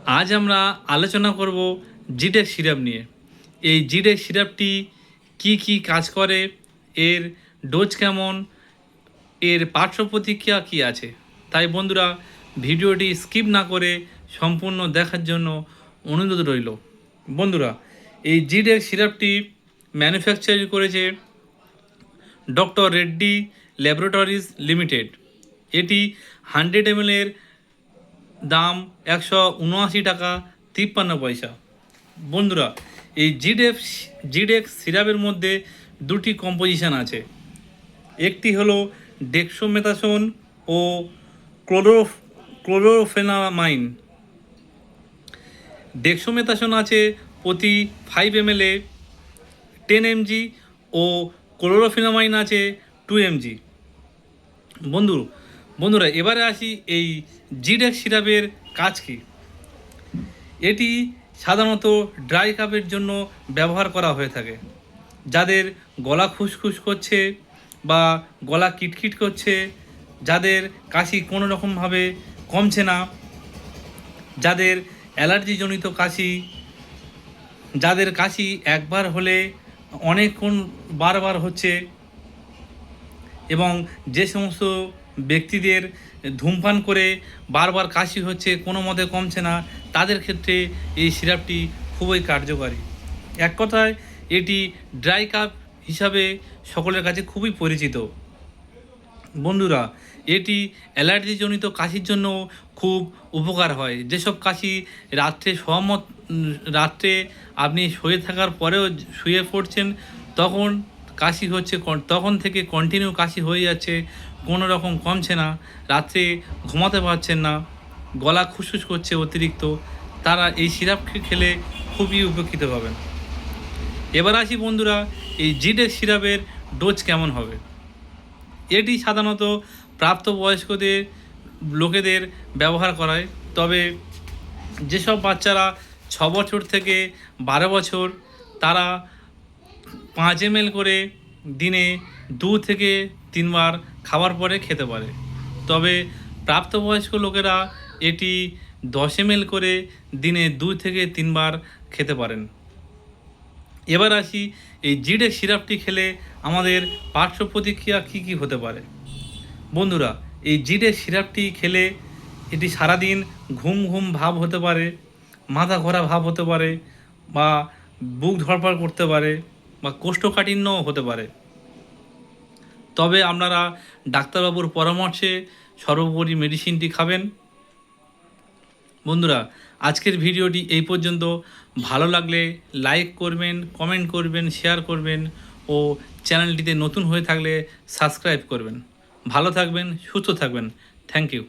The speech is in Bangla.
আজ আমরা আলোচনা করব জিডেক্স সিরাপ নিয়ে। এই জিডেক্স সিরাপটি কি কাজ করে, এর ডোজ কেমন, এর পার্শ্ব প্রতিক্রিয়া কী আছে। তাই বন্ধুরা, ভিডিওটি স্কিপ না করে সম্পূর্ণ দেখার জন্য অনুরোধ রইল। বন্ধুরা, এই জিডেক্স সিরাপটি ম্যানুফ্যাকচারিং করেছে ডক্টর রেড্ডি ল্যাবরেটরিজ লিমিটেড। এটি 100 ml এর দাম 179 টাকা 53 পয়সা। বন্ধুরা, এই জিডেক্স সিরাপের মধ্যে দুটি কম্পোজিশন আছে। একটি হলো ডেক্সোমেথাসোন ও ক্লোরোফেনামাইন। ডেক্সোমেথাসোন আছে প্রতি 5 ml 10 mg ও ক্লোরোফেনামাইন আছে 2 mg। বন্ধুরা, এবারে আসি এই জিডেক্স সিরাপের কাজ কী। এটি সাধারণত ড্রাই কাফের জন্য ব্যবহার করা হয়ে থাকে। যাদের গলা খুসখুস করছে বা গলা কিটকিট করছে, যাদের কাশি কোনো রকমভাবে কমছে না, যাদের অ্যালার্জিজনিত কাশি, যাদের কাশি একবার হলে অনেকক্ষণ বারবার হচ্ছে, এবং যে সমস্ত ব্যক্তিদের ধূমপান করে বারবার কাশি হচ্ছে, কোনো মতে কমছে না, তাদের ক্ষেত্রে এই সিরাপটি খুবই কার্যকারী। এক কথায় এটি ড্রাই কাফ হিসাবে সকলের কাছে খুবই পরিচিত। বন্ধুরা, এটি অ্যালার্জিজনিত কাশির জন্য খুব উপকার হয়। যেসব কাশি রাত্রে আপনি শুয়ে থাকার পরেও শুয়ে পড়ছেন, তখন কাশি হচ্ছে, তখন থেকে কন্টিনিউ কাশি হয়ে যাচ্ছে, কোনো রকম কমছে না, রাত্রে ঘুমাতে পারছেন না, গলা খুসখুস করছে অতিরিক্ত, তারা এই সিরাপ খেলে খুবই উপকৃত হবেন। এবার আসি বন্ধুরা, এই জিডেক্স সিরাপের ডোজ কেমন হবে। এটি সাধারণত প্রাপ্তবয়স্কদের লোকেদের ব্যবহার করায়। তবে যেসব বাচ্চারা 6 বছর থেকে 12 বছর, তারা 5 ml করে দিনে 2 থেকে 3 বার খাওয়ার পরে খেতে পারে। তবে প্রাপ্তবয়স্ক লোকেরা এটি 10 ml করে দিনে 2 থেকে 3 বার খেতে পারেন। এবার আসি এই জিডেক্স সিরাপটি খেলে আমাদের পার্শ্ব প্রতিক্রিয়া কী হতে পারে। বন্ধুরা, এই জিডেক্স সিরাপটি খেলে এটি সারাদিন ঘুম ঘুম ভাব হতে পারে, মাথা ঘোরা ভাব হতে পারে, বা বুক ধড়ফড় করতে পারে, বা কোষ্ঠকাঠিন্যও হতে পারে। তবে আপনারা ডাক্তারবাবুর পরামর্শে সর্বোপরি মেডিসিনটি খাবেন। বন্ধুরা, আজকের ভিডিওটি এই পর্যন্ত। ভালো লাগলে লাইক করবেন, কমেন্ট করবেন, শেয়ার করবেন ও চ্যানেলটিতে নতুন হয়ে থাকলে সাবস্ক্রাইব করবেন। ভালো থাকবেন, সুস্থ থাকবেন। Thank you.